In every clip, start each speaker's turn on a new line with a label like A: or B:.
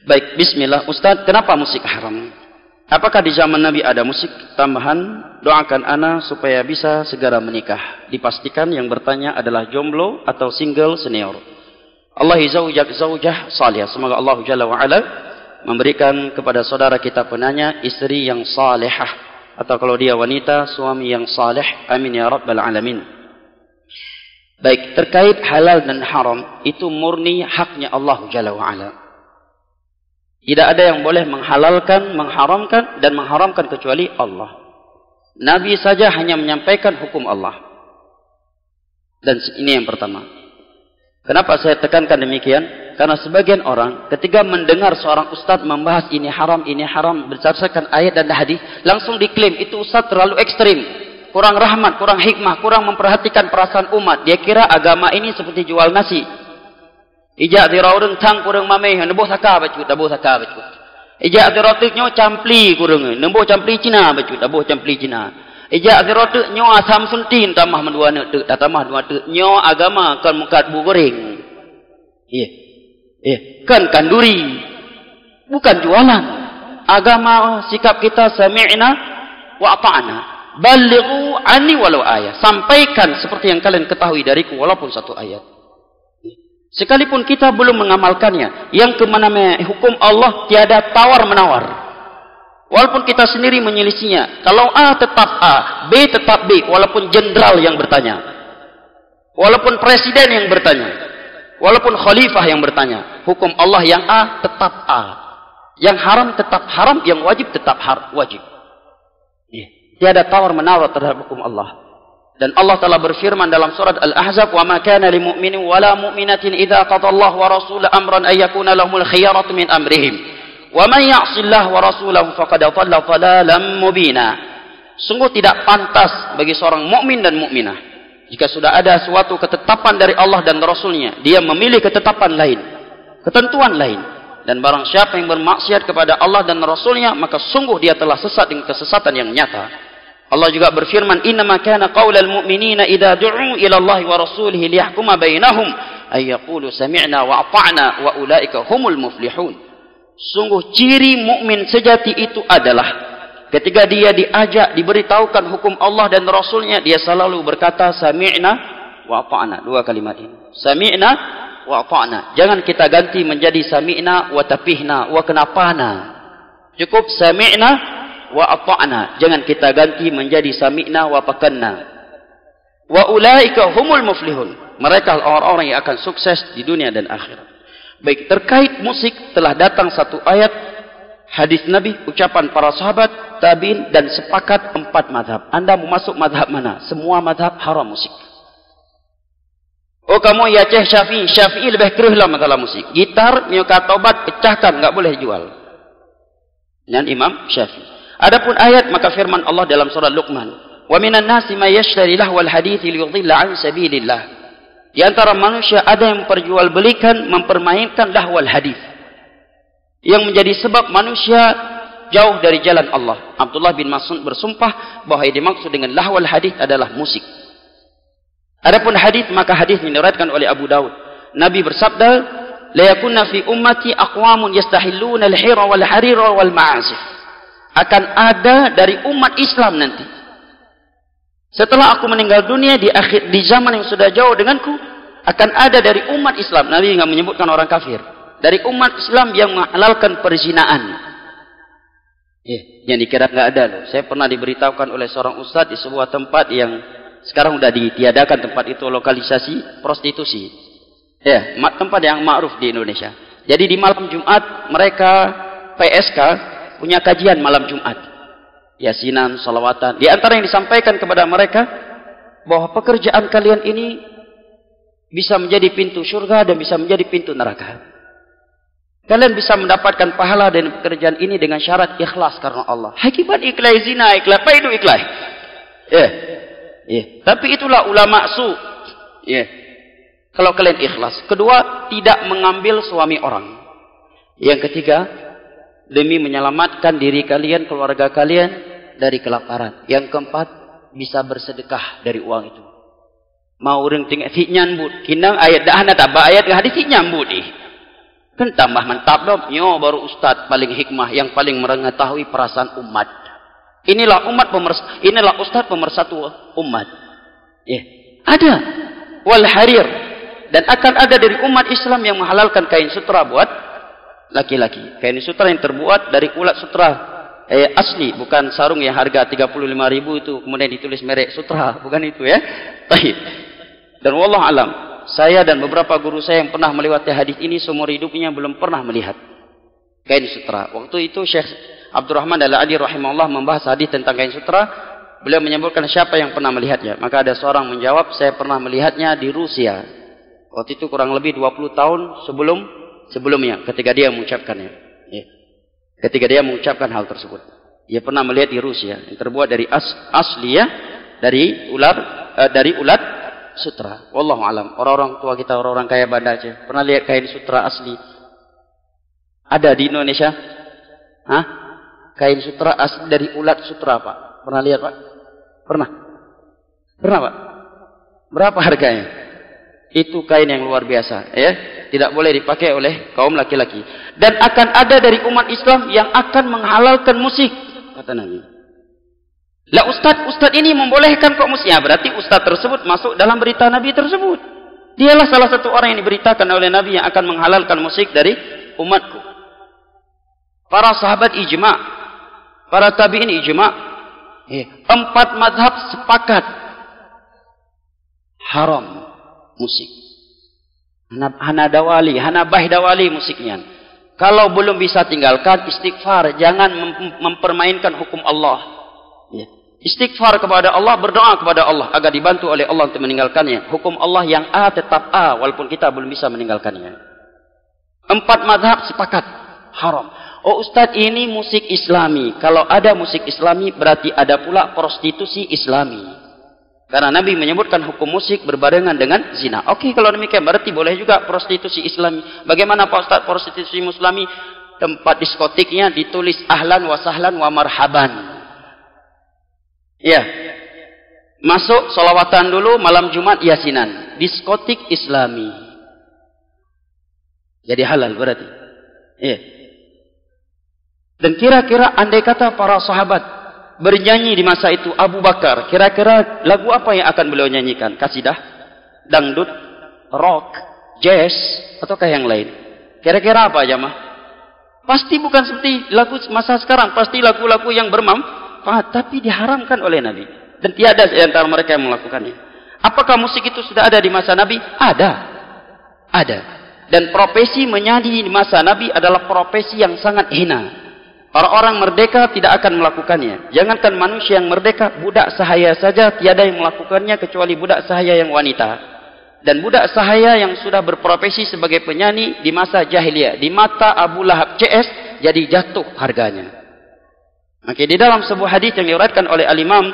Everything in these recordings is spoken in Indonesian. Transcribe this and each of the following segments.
A: Baik, bismillah. Ustaz, kenapa musik haram? Apakah di zaman Nabi ada musik tambahan? Doakan ana supaya bisa segera menikah. Dipastikan yang bertanya adalah jomblo atau single senior. Allah zaujah salihah. Semoga Allah Jalla wa'ala memberikan kepada saudara kita penanya istri yang salihah. Atau kalau dia wanita, suami yang salih. Amin ya Rabbal Alamin. Baik, terkait halal dan haram, itu murni haknya Allah Jalla wa'ala. Tidak ada yang boleh menghalalkan, mengharamkan, dan mengharamkan kecuali Allah. Nabi saja hanya menyampaikan hukum Allah. Dan ini yang pertama. Kenapa saya tekankan demikian? Karena sebagian orang ketika mendengar seorang ustaz membahas ini haram berdasarkan ayat dan hadis, langsung diklaim itu ustaz terlalu ekstrim, kurang rahmat, kurang hikmah, kurang memperhatikan perasaan umat. Dia kira agama ini seperti jual nasi. Ijak dirau tang kurang mameh nembuh saka bacut dabuh saka bacut. Ijak dirotuk nyo campli kurang nembuh campli Cina bacut dabuh campli Cina. Ijak dirotuk nyo asam suntin tambah mendua ne tek tambah dua tek nyo agama kan mukat bu goreng. Kan kanduri. Bukan jualan. Agama sikap kita sami'na wa ata'na. Balighu anni walau ayat. Sampaikan seperti yang kalian ketahui dariku walaupun satu ayat. Sekalipun kita belum mengamalkannya, yang kemana hukum Allah tiada tawar-menawar. Walaupun kita sendiri menyelisinya, kalau A tetap A, B tetap B, walaupun jenderal yang bertanya, walaupun presiden yang bertanya, walaupun khalifah yang bertanya, hukum Allah yang A tetap A, yang haram tetap haram, yang wajib tetap wajib. Tiada tawar-menawar terhadap hukum Allah. Dan Allah telah berfirman dalam surat Al-Ahzab, "Wa ma kana lil mu'minin wa la mu'minatin idza qada Allah wa rasuluhu amran ay yakuna lahumul khiyaratu min amrihim. Wa man ya'sillah wa rasulahu faqad dhalla dhalalan mubina." Sungguh tidak pantas bagi seorang mukmin dan mukminah jika sudah ada suatu ketetapan dari Allah dan Rasulnya, dia memilih ketetapan lain, ketentuan lain. Dan barang siapa yang bermaksiat kepada Allah dan Rasulnya, maka sungguh dia telah sesat dengan kesesatan yang nyata. Allah juga berfirman, "Innama kana qaulal mu'minina idza du'u ila Allah wa rasulihi liyahkuma bainahum ay yaqulu sami'na wa ata'na wa ulaika humul muflihun." Sungguh ciri mukmin sejati itu adalah ketika dia diajak, diberitahukan hukum Allah dan Rasulnya, dia selalu berkata sami'na wa ata'na. Dua kalimat ini. Sami'na wa ata'na. Jangan kita ganti menjadi sami'na wa tapihna wa kenapana. Cukup sami'na wa ata'na. Jangan kita ganti menjadi sami'na wa pakanna. Wa ulaika humul muflihun. Mereka orang-orang yang akan sukses di dunia dan akhirat. Baik, terkait musik telah datang satu ayat, hadis Nabi, ucapan para sahabat, tabi'in, dan sepakat 4 mazhab. Anda mau masuk mazhab mana? Semua mazhab haram musik. Oh kamu ya Syekh Syafi'i. Syafi'i lebih keruh lah masalah musik. Gitar, mioka tobat, pecahkan, enggak boleh jual. Dan Imam Syafi'i. Adapun ayat, maka firman Allah dalam surah Luqman, "Wa minan nasi may yashtari lahwal hadithi liyudhilla an sabilillah." Di antara manusia ada yang memperjualbelikan, mempermainkan lahwal hadith, yang menjadi sebab manusia jauh dari jalan Allah. Abdullah bin Mas'ud bersumpah bahwa yang dimaksud dengan lahwal hadith adalah musik. Adapun hadith, maka hadith diriwayatkan oleh Abu Daud. Nabi bersabda, "La yakunna fi ummati aqwamun yastahilluna al-hira wal harira wal ma'azif." Akan ada dari umat Islam nanti, setelah aku meninggal dunia, di zaman yang sudah jauh denganku, akan ada dari umat Islam. Nabi enggak menyebutkan orang kafir. Dari umat Islam yang menghalalkan perzinaan. Yang dikira enggak ada loh. Saya pernah diberitahukan oleh seorang ustaz di sebuah tempat yang sekarang sudah ditiadakan, tempat itu lokalisasi prostitusi. Tempat yang ma'ruf di Indonesia. Jadi di malam Jumat mereka PSK punya kajian malam Jumat. Yasinan, salawatan. Di antara yang disampaikan kepada mereka, bahwa pekerjaan kalian ini bisa menjadi pintu surga dan bisa menjadi pintu neraka. Kalian bisa mendapatkan pahala dari pekerjaan ini dengan syarat ikhlas karena Allah. Hakikat ikhlas zina, ikhlas, apa itu ikhlas? Tapi itulah ulama su. Kalau kalian ikhlas. Kedua, tidak mengambil suami orang. Yang ketiga, demi menyelamatkan diri kalian, keluarga kalian dari kelaparan. Yang keempat, bisa bersedekah dari uang itu. Mau orang tinggal si nyambut, kinang ayat dah nak tabah ayat hadis si nyambut Kan tambah mantap dong. Yo baru ustaz paling hikmah yang paling mengetahui perasaan umat. Inilah ustaz pemersatu umat. Ya, ada wal harir, dan akan ada dari umat Islam yang menghalalkan kain sutra buat laki-laki. Kain sutra yang terbuat dari ulat sutra asli, bukan sarung yang harga 35.000 itu kemudian ditulis merek sutra, bukan itu ya. Baik. Dan wallahu alam, saya dan beberapa guru saya yang pernah melewati hadis ini seumur hidupnya belum pernah melihat kain sutra. Waktu itu Syekh Abdurrahman Al-Adi rahimahullah membahas hadis tentang kain sutra. Beliau menyebutkan siapa yang pernah melihatnya. Maka ada seorang menjawab, saya pernah melihatnya di Rusia. Waktu itu kurang lebih 20 tahun sebelumnya ketika dia mengucapkannya. Ya. Ketika dia mengucapkan hal tersebut. Dia pernah melihat di Rusia yang terbuat dari asli ya, dari ulat sutra. Wallahu alam. Orang-orang tua kita, orang-orang kaya Banda Aceh, pernah lihat kain sutra asli? Ada di Indonesia? Hah? Kain sutra asli dari ulat sutra, Pak. Pernah lihat, Pak? Pernah? Pernah, Pak? Berapa harganya? Itu kain yang luar biasa, ya. Tidak boleh dipakai oleh kaum laki-laki. Dan akan ada dari umat Islam yang akan menghalalkan musik, kata Nabi. Lah ustaz ini membolehkan kok musik. Ya, berarti ustaz tersebut masuk dalam berita Nabi tersebut. Dialah salah satu orang yang diberitakan oleh Nabi yang akan menghalalkan musik dari umatku. Para sahabat ijma', para tabi'in ijma'. 4 mazhab sepakat haram musik. Hanabah dawali musiknya. Kalau belum bisa tinggalkan, istighfar, jangan mempermainkan hukum Allah. Ya. Istighfar kepada Allah, berdoa kepada Allah agar dibantu oleh Allah untuk meninggalkannya. Hukum Allah yang A tetap A walaupun kita belum bisa meninggalkannya. 4 mazhab sepakat haram. Oh Ustaz, ini musik Islami. Kalau ada musik Islami berarti ada pula prostitusi Islami. Karena Nabi menyebutkan hukum musik berbarengan dengan zina. Oke, kalau demikian berarti boleh juga prostitusi Islami. Bagaimana Pak Ustaz prostitusi Islami? Tempat diskotiknya ditulis ahlan wa sahlan wa marhaban. Ya. Masuk solawatan dulu, malam Jumat yasinan. Diskotik Islami. Jadi halal berarti. Iya. Dan kira-kira andai kata para sahabat bernyanyi di masa itu, Abu Bakar, kira-kira lagu apa yang akan beliau nyanyikan? Kasidah, dangdut, rock, jazz, ataukah yang lain? Kira-kira apa jamaah? Pasti bukan seperti lagu masa sekarang, pasti lagu-lagu yang bermanfaat, tapi diharamkan oleh Nabi. Dan tiada di antara mereka yang melakukannya. Apakah musik itu sudah ada di masa Nabi? Ada. Ada. Dan profesi menyanyi di masa Nabi adalah profesi yang sangat hina. Orang-orang merdeka tidak akan melakukannya. Jangankan manusia yang merdeka, budak sahaya saja tiada yang melakukannya kecuali budak sahaya yang wanita. Dan budak sahaya yang sudah berprofesi sebagai penyanyi di masa jahiliyah, di mata Abu Lahab CS, jadi jatuh harganya. Maka di dalam sebuah hadis yang diriwayatkan oleh Al-Imam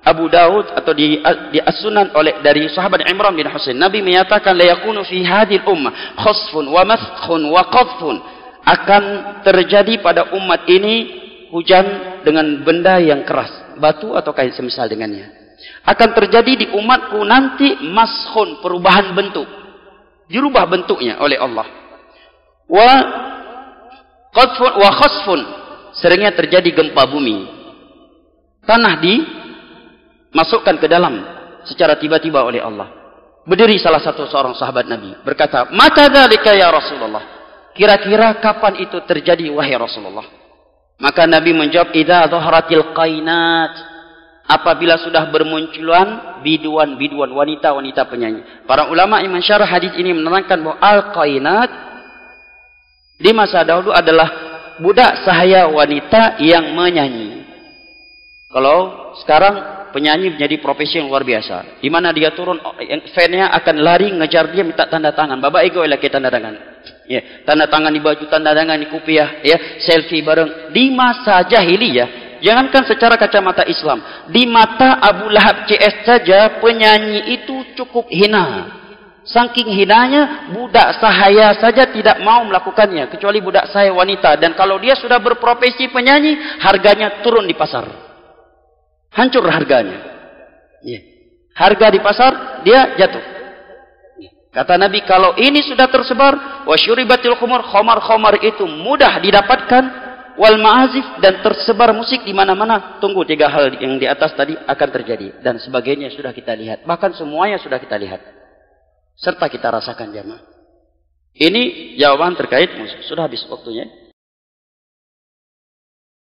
A: Abu Daud atau di As-Sunan dari sahabat Imran bin Husain, Nabi menyatakan la yakunu fi hadhil ummah khasfun wa maskhun wa qadhfun. Akan terjadi pada umat ini hujan dengan benda yang keras, batu atau kain semisal dengannya. Akan terjadi di umatku nanti maskhun, perubahan bentuk, dirubah bentuknya oleh Allah. Wa qadfun wa khasfun, seringnya terjadi gempa bumi, tanah dimasukkan ke dalam secara tiba-tiba oleh Allah. Berdiri salah satu seorang sahabat Nabi berkata, "Mata dzalika ya Rasulullah?" Kira-kira kapan itu terjadi wahai Rasulullah? Maka Nabi menjawab, idza dhaharatil qainat, apabila sudah bermunculan biduan-biduan, wanita-wanita penyanyi. Para ulama yang mensyarah hadis ini menerangkan bahwa al-qainat di masa dahulu adalah budak sahaya wanita yang menyanyi. Kalau sekarang penyanyi menjadi profesi yang luar biasa, di mana dia turun, fan-nya akan lari ngejar dia minta tanda tangan. Bapak ego lagi tanda tangan. Ya, tanda tangan di baju, tanda tangan di kopiah, ya, selfie bareng. Di masa jahiliyah, jangankan secara kacamata Islam, di mata Abu Lahab CS saja penyanyi itu cukup hina. Saking hinanya, budak sahaya saja tidak mau melakukannya kecuali budak sahaya wanita. Dan kalau dia sudah berprofesi penyanyi, harganya turun di pasar. Hancur harganya. Ya. Harga di pasar dia jatuh. Kata Nabi, kalau ini sudah tersebar, wasyuribatil khumur, khamar-khamar itu mudah didapatkan, wal ma'azif, dan tersebar musik di mana-mana. Tunggu 3 hal yang di atas tadi akan terjadi, dan sebagainya sudah kita lihat. Bahkan semuanya sudah kita lihat, serta kita rasakan jamaah. Ini jawaban terkait musik. Sudah habis waktunya.